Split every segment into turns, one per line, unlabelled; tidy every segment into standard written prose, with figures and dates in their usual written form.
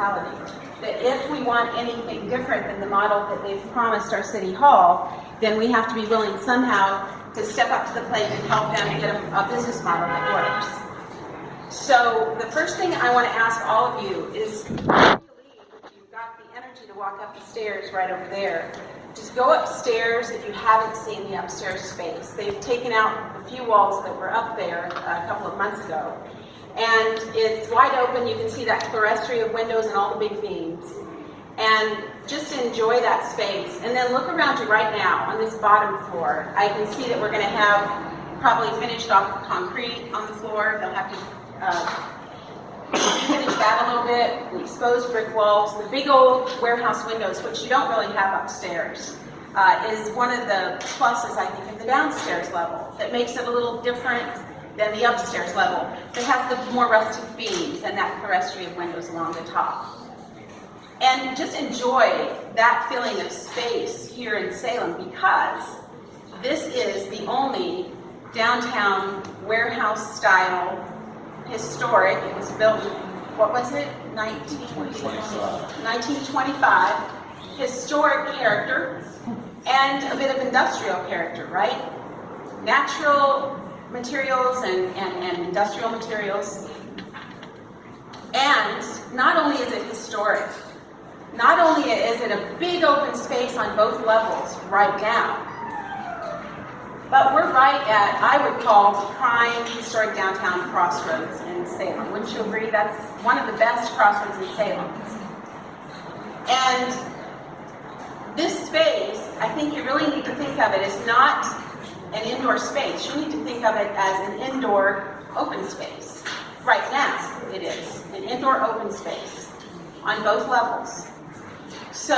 mentality. That if we want anything different than the model that they've promised our city hall, then we have to be willing somehow to step up to the plate and help them get a business model that works. So the first thing I want to ask all of you is, if you've got the energy to walk up the stairs right over there, just go upstairs if you haven't seen the upstairs space. They've taken out a few walls that were up there a couple of months ago. And it's wide open. You can see that clerestory of windows and all the big beams. And just enjoy that space. And then look around you right now on this bottom floor. I can see that we're going to have probably finished off concrete on the floor. They'll have to finish that a little bit. The exposed brick walls, the big old warehouse windows, which you don't really have upstairs, is one of the pluses, I think, of the downstairs level. That makes it a little different than the upstairs level. It has the more rustic beams and that clerestory of windows along the top. And just enjoy that feeling of space here in Salem, because this is the only downtown warehouse style historic. It was built, what was it? 1925. Historic character and a bit of industrial character, right? Natural materials and industrial materials. And not only is it historic, not only is it a big open space on both levels right now, but we're right at, I would call, prime historic downtown crossroads in Salem. Wouldn't you agree? That's one of the best crossroads in Salem. And this space, I think you really need to think of it as not an indoor space. You need to think of it as an indoor open space. Right now, it is an indoor open space on both levels. So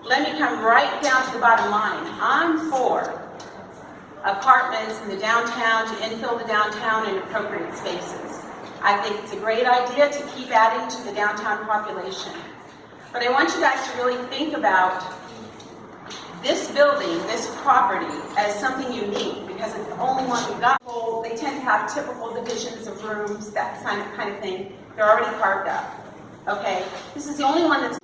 let me come right down to the bottom line. I'm for apartments in the downtown to infill the downtown in appropriate spaces. I think it's a great idea to keep adding to the downtown population. But I want you guys to really think about this building, this property, as something unique, because it's the only one we've got. They tend to have typical divisions of rooms, that kind of thing. They're already carved up. Okay? This is the only one that's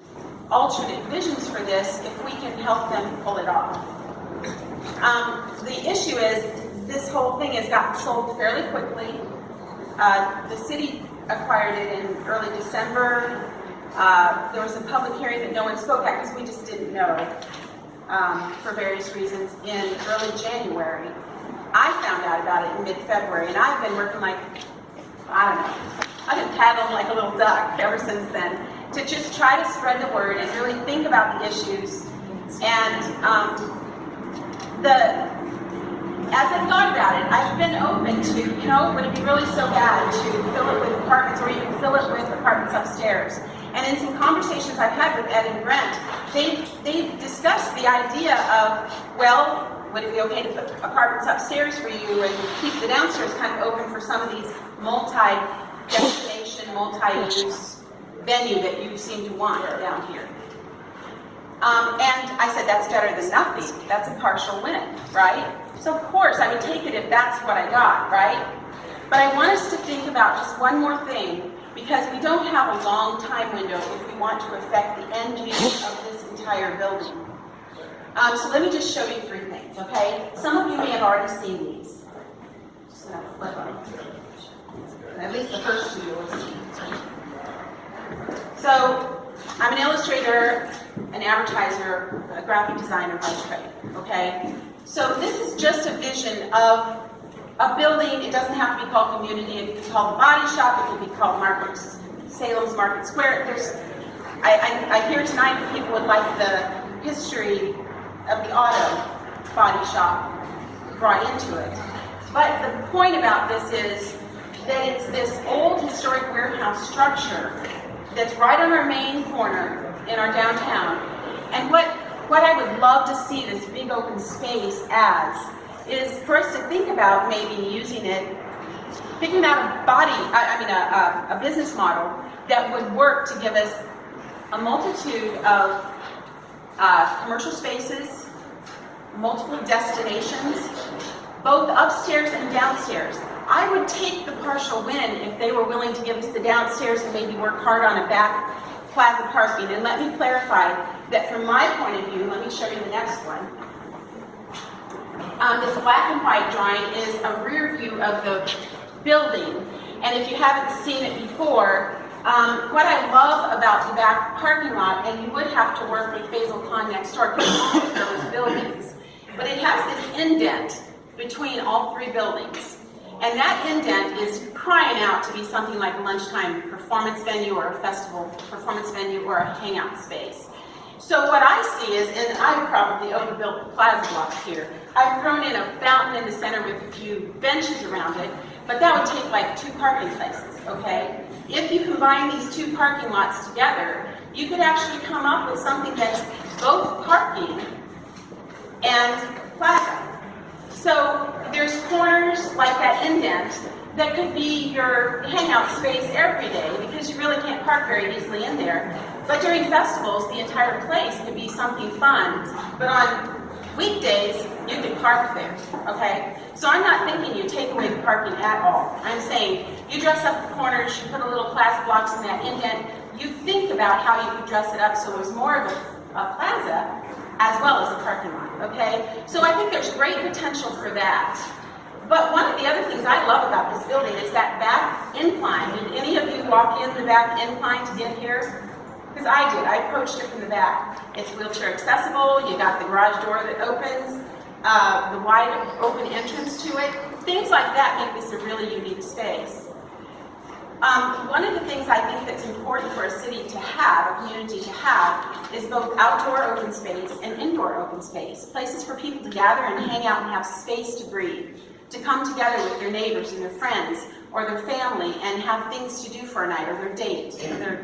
alternate visions for this if we can help them pull it off. The issue is this whole thing has gotten sold fairly quickly. The city acquired it in early December. There was a public hearing that no one spoke at because we just didn't know for various reasons in early January. I found out about it in mid-February, and I've been working like, I don't know, I've been paddling like a little duck ever since then to just try to spread the word and really think about the issues. And as I've thought about it, I've been open to, would it be really so bad to fill it with apartments, or even fill it with apartments upstairs? And in some conversations I've had with Ed and Brent, they've discussed the idea of, well, would it be okay to put apartments upstairs for you and keep the downstairs kind of open for some of these multi-destination, multi-use venue that you seem to want down here? And I said, that's better than nothing. That's a partial win, right? So of course, I would take it if that's what I got, right? But I want us to think about just one more thing, because we don't have a long time window if we want to affect the end use of this entire building. So let me just show you 3 things, okay? Some of you may have already seen these. Just gonna flip them. At least the first 2 you will see. So I'm an illustrator, an advertiser, a graphic designer by trade, okay? So this is just a vision of a building. It doesn't have to be called Community. It can be called the Body Shop. It can be called Salem's Market Square. I hear tonight that people would like the history of the auto body shop brought into it. But the point about this is that it's this old historic warehouse structure that's right on our main corner in our downtown. And what I would love to see this big open space as is for us to think about maybe using it, figuring out a business model that would work to give us a multitude of commercial spaces, multiple destinations, both upstairs and downstairs. I would take the partial win if they were willing to give us the downstairs and maybe work hard on a back plaza parking. And let me clarify that from my point of view, let me show you the next one. This black and white drawing is a rear view of the building. And if you haven't seen it before, what I love about the back parking lot, and you would have to work with Faisal Khan next door because it's those buildings, but it has this indent between all three buildings. And that indent is crying out to be something like a lunchtime performance venue or a festival performance venue or a hangout space. So what I see is, and I've probably overbuilt the plaza blocks here, I've thrown in a fountain in the center with a few benches around it, but that would take like 2 parking places, okay? If you combine these 2 parking lots together, you could actually come up with something that's both parking and plaza. So there's corners like that indent that could be your hangout space every day because you really can't park very easily in there. But during festivals, the entire place could be something fun. But on weekdays, you can park there, okay? So I'm not thinking you take away the parking at all. I'm saying you dress up the corners, you put a little plaza blocks in that indent, you think about how you could dress it up so it was more of a plaza as well as a parking lot, okay? So I think there's great potential for that. But one of the other things I love about this building is that back incline. Did any of you walk in the back incline to get here? Because I did. I approached it from the back. It's wheelchair accessible. You got the garage door that opens, the wide open entrance to it. Things like that make this a really unique space. One of the things I think that's important for a city to have, a community to have, is both outdoor open space and indoor open space. Places for people to gather and hang out and have space to breathe, to come together with their neighbors and their friends or their family and have things to do for a night or their date, or their,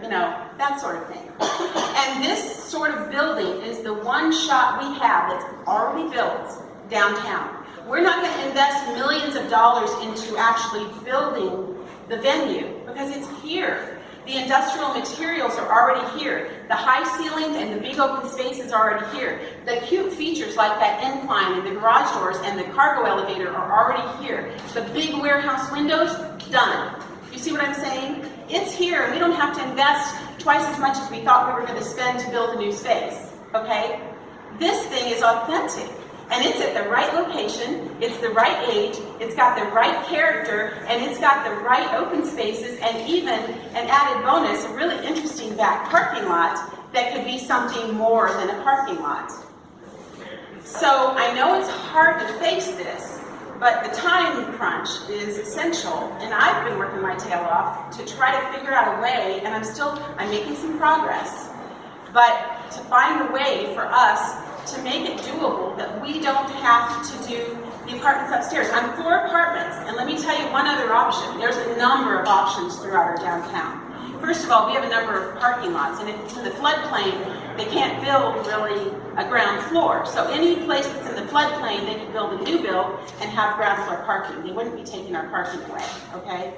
that sort of thing. And this sort of building is the one shot we have that's already built downtown. We're not going to invest millions of dollars into actually building the venue because it's here. The industrial materials are already here. The high ceilings and the big open spaces are already here. The cute features like that incline and the garage doors and the cargo elevator are already here. The big warehouse windows, done. You see what I'm saying? It's here. We don't have to invest twice as much as we thought we were going to spend to build a new space, okay? This thing is authentic. And it's at the right location, it's the right age, it's got the right character, and it's got the right open spaces, and even an added bonus, a really interesting back parking lot that could be something more than a parking lot. So I know it's hard to face this, but the time crunch is essential, and I've been working my tail off to try to figure out a way, and I'm making some progress, but to find a way for us to make it doable, that we don't have to do the apartments upstairs. I'm for apartments, and let me tell you one other option. There's a number of options throughout our downtown. First of all, we have a number of parking lots, and if it's in the floodplain, they can't build really a ground floor. So any place that's in the floodplain, they could build a new build and have ground floor parking. They wouldn't be taking our parking away, okay?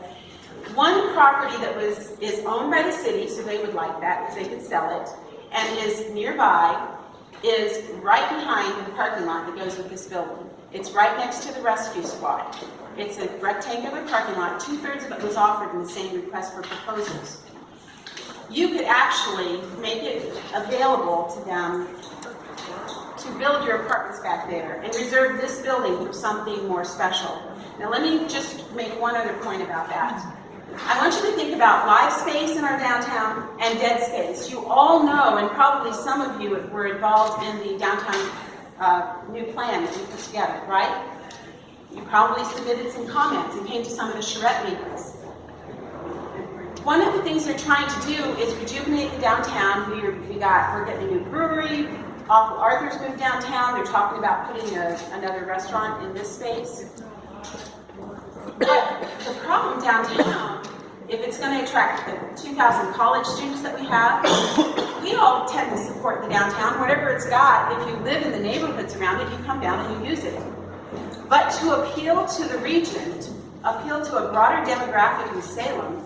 One property that is owned by the city, so they would like that because they could sell it, and is nearby, is right behind the parking lot that goes with this building. It's right next to the rescue squad. It's a rectangular parking lot. 2/3 of it was offered in the same request for proposals. You could actually make it available to them to build your apartments back there and reserve this building for something more special. Now let me just make one other point about that. I want you to think about live space in our downtown and dead space. You all know, and probably some of you were involved in the downtown new plan that we put together, right? You probably submitted some comments and came to some of the charrette meetings. One of the things they're trying to do is rejuvenate the downtown. We're getting a new brewery. Awful Arthur's moved downtown. They're talking about putting another restaurant in this space. But the problem downtown, if it's going to attract the 2,000 college students that we have, we all tend to support the downtown. Whatever it's got, if you live in the neighborhoods around it, you come down and you use it. But to appeal to the region, to appeal to a broader demographic in Salem,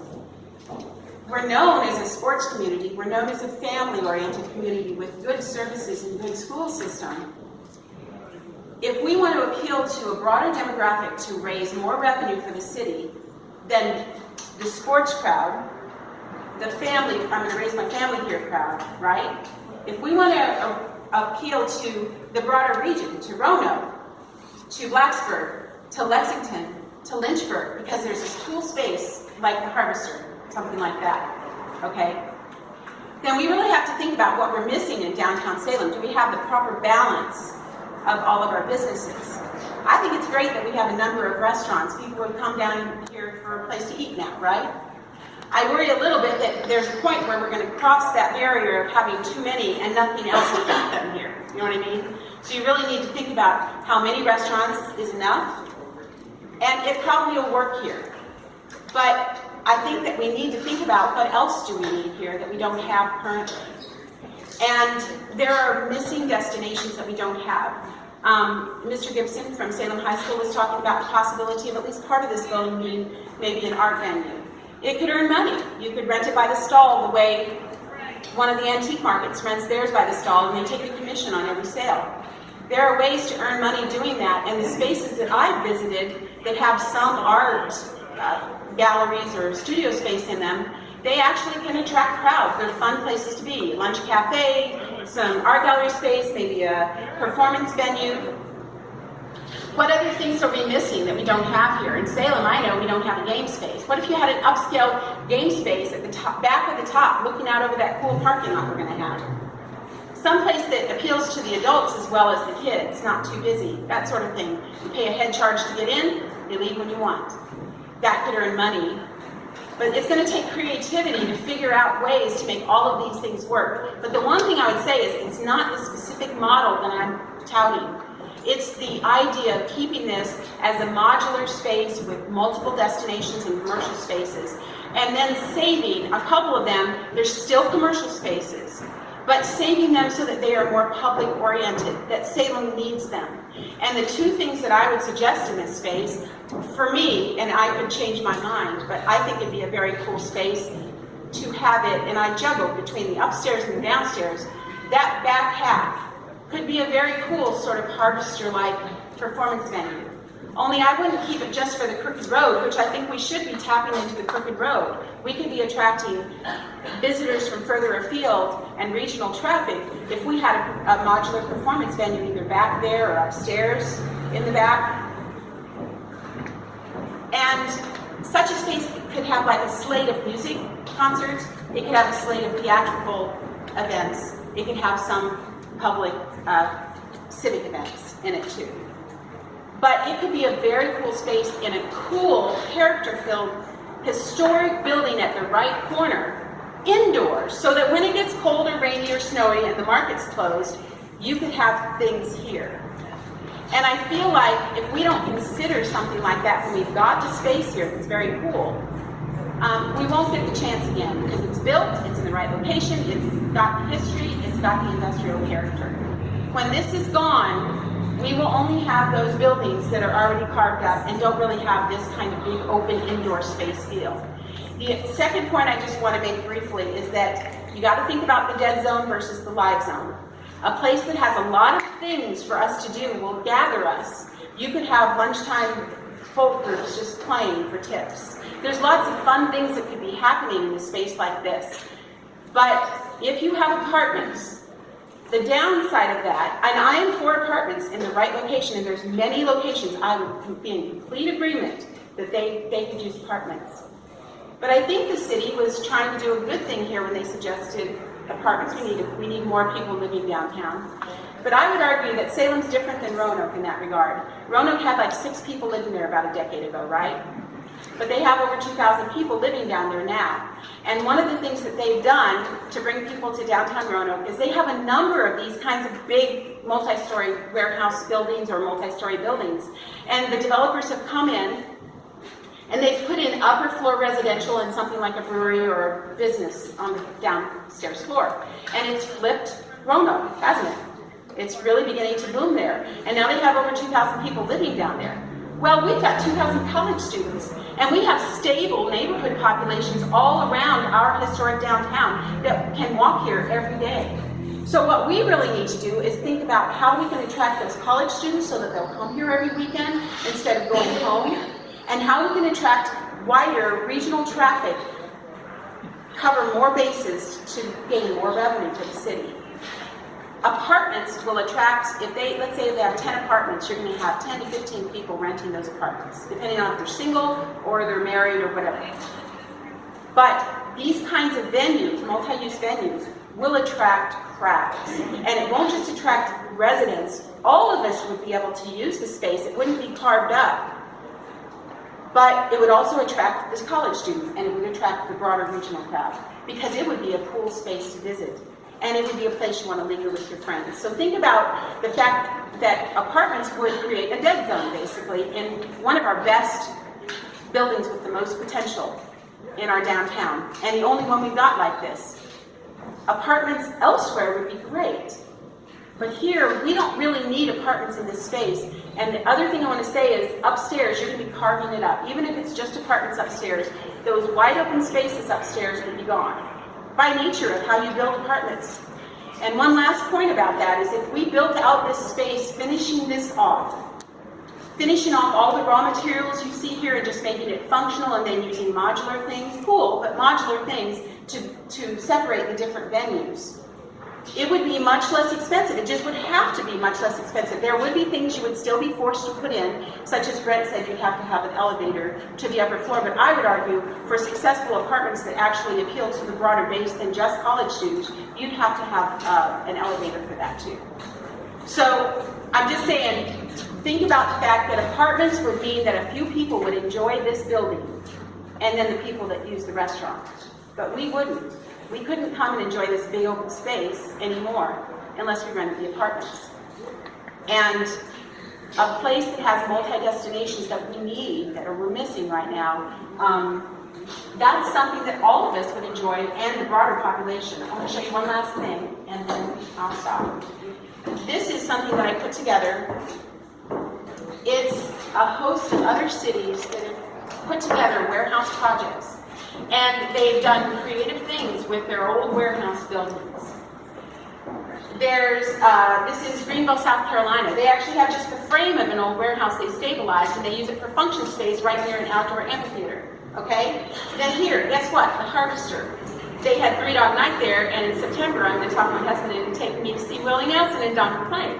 we're known as a sports community, we're known as a family-oriented community with good services and good school system. if we want to appeal to a broader demographic to raise more revenue for the city, then the sports crowd, the family, I'm going to raise my family here crowd, right? If we want to appeal to the broader region, to Roanoke, to Blacksburg, to Lexington, to Lynchburg, because there's this cool space like the Harvester, something like that, okay? Then we really have to think about what we're missing in downtown Salem. Do we have the proper balance of all of our businesses? I think it's great that we have a number of restaurants. People would come down here for a place to eat now, right? I worry a little bit that there's a point where we're going to cross that barrier of having too many and nothing else will keep them here. You know what I mean? So you really need to think about how many restaurants is enough, and it probably will work here. But I think that we need to think about what else do we need here that we don't have currently. And there are missing destinations that we don't have. Mr. Gibson from Salem High School was talking about the possibility of at least part of this building being maybe an art venue. It could earn money. You could rent it by the stall the way one of the antique markets rents theirs by the stall, and they take a commission on every sale. There are ways to earn money doing that, and the spaces that I've visited that have some art galleries or studio space in them, they actually can attract crowds. They're fun places to be. Lunch cafe, some art gallery space, maybe a performance venue. What other things are we missing that we don't have here? In Salem, I know we don't have a game space. What if you had an upscale game space at the top, back at the top, looking out over that cool parking lot we're going to have? Someplace that appeals to the adults as well as the kids, not too busy, that sort of thing. You pay a head charge to get in, you leave when you want. That could earn money. But it's going to take creativity to figure out ways to make all of these things work. But the one thing I would say is it's not the specific model that I'm touting. It's the idea of keeping this as a modular space with multiple destinations and commercial spaces, and then saving a couple of them. There's still commercial spaces, but saving them so that they are more public-oriented, that Salem needs them. And the two things that I would suggest in this space, for me, and I could change my mind, but I think it'd be a very cool space to have it, and I juggle between the upstairs and the downstairs. That back half could be a very cool sort of Harvester-like performance venue. Only I wouldn't keep it just for the Crooked Road, which I think we should be tapping into the Crooked Road. We could be attracting visitors from further afield and regional traffic if we had a modular performance venue either back there or upstairs in the back. And such a space could have like a slate of music concerts. It could have a slate of theatrical events. It could have some public civic events in it too. But it could be a very cool space in a cool, character-filled, historic building at the right corner, indoors, so that when it gets cold or rainy or snowy and the market's closed, you could have things here. And I feel like if we don't consider something like that when we've got the space here that's very cool, we won't get the chance again, because it's built, it's in the right location, it's got the history, it's got the industrial character. When this is gone, we will only have those buildings that are already carved up and don't really have this kind of big open indoor space feel. The second point I just want to make briefly is that you got to think about the dead zone versus the live zone. A place that has a lot of things for us to do will gather us. You could have lunchtime folk groups just playing for tips. There's lots of fun things that could be happening in a space like this. But if you have apartments, the downside of that, and I am for apartments in the right location, and there's many locations I would be in complete agreement that they could use apartments. But I think the city was trying to do a good thing here when they suggested apartments. We need more people living downtown. But I would argue that Salem's different than Roanoke in that regard. Roanoke had like 6 people living there about a decade ago, right? But they have over 2,000 people living down there now. And one of the things that they've done to bring people to downtown Roanoke is they have a number of these kinds of big multi-story warehouse buildings or multi-story buildings. And the developers have come in and they've put in upper floor residential and something like a brewery or a business on the downstairs floor. And it's flipped Roanoke, hasn't it? It's really beginning to boom there. And now they have over 2,000 people living down there. Well, we've got 2,000 college students, and we have stable neighborhood populations all around our historic downtown that can walk here every day. So what we really need to do is think about how we can attract those college students so that they'll come here every weekend instead of going home, and how we can attract wider regional traffic, cover more bases to gain more revenue for the city. Apartments will attract, let's say they have 10 apartments, you're going to have 10 to 15 people renting those apartments, depending on if they're single or they're married or whatever. But these kinds of venues, multi-use venues, will attract crowds. And it won't just attract residents. All of us would be able to use the space. It wouldn't be carved up. But it would also attract the college students, and it would attract the broader regional crowd, because it would be a cool space to visit. And it would be a place you want to linger with your friends. So think about the fact that apartments would create a dead zone, basically, in one of our best buildings with the most potential in our downtown, and the only one we've got like this. Apartments elsewhere would be great, but here we don't really need apartments in this space. And the other thing I want to say is upstairs, you're going to be carving it up. Even if it's just apartments upstairs, those wide open spaces upstairs would be gone, by nature of how you build apartments. And one last point about that is if we built out this space, finishing off all the raw materials you see here and just making it functional, and then using modular things, cool, but modular things to separate the different venues. It would be much less expensive. It just would have to be much less expensive. There would be things you would still be forced to put in, such as Brent said, you'd have to have an elevator to the upper floor. But I would argue for successful apartments that actually appeal to the broader base than just college students, you'd have to have an elevator for that too. So I'm just saying, think about the fact that apartments would mean that a few people would enjoy this building, and then the people that use the restaurant. But we wouldn't. We couldn't come and enjoy this big open space anymore unless we rented the apartments. And a place that has multi-destinations that we need, that we're missing right now, that's something that all of us would enjoy, and the broader population. I want to show you one last thing, and then I'll stop. This is something that I put together. It's a host of other cities that have put together warehouse projects. And they've done creative things with their old warehouse buildings. This is Greenville, South Carolina. They actually have just the frame of an old warehouse they stabilized, and they use it for function space right near an outdoor amphitheater. Okay? Then here, guess what? The Harvester. They had 3 Dog Night there, and in September I'm going to talk my husband into taking me to see Willie Nelson and Donkey Plain.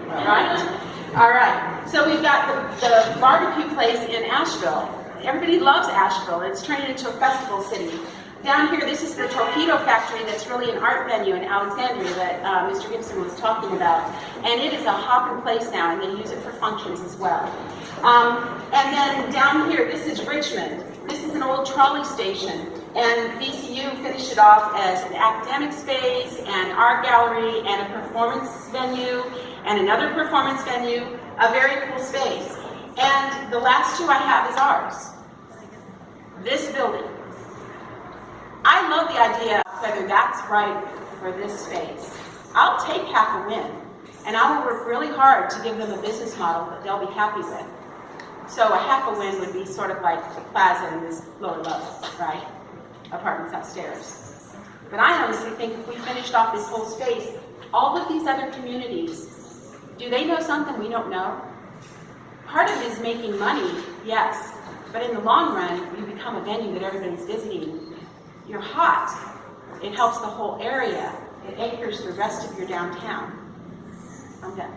All right. So we've got the barbecue place in Asheville. Everybody loves Asheville. It's turning into a festival city. Down here, this is the Torpedo Factory that's really an art venue in Alexandria that Mr. Gibson was talking about. And it is a hopping place now, and they use it for functions as well. And then down here, this is Richmond. This is an old trolley station. And VCU finished it off as an academic space, an art gallery, and a performance venue, and another performance venue, a very cool space. And the last two I have is ours. This building. I love the idea of whether that's right for this space. I'll take half a win, and I will work really hard to give them a business model that they'll be happy with. So a half a win would be sort of like the plaza in this lower level, right? Apartments upstairs. But I honestly think if we finished off this whole space, all of these other communities, do they know something we don't know? Part of it is making money, yes, but in the long run, you become a venue that everybody's visiting. You're hot. It helps the whole area. It anchors the rest of your downtown. I'm done.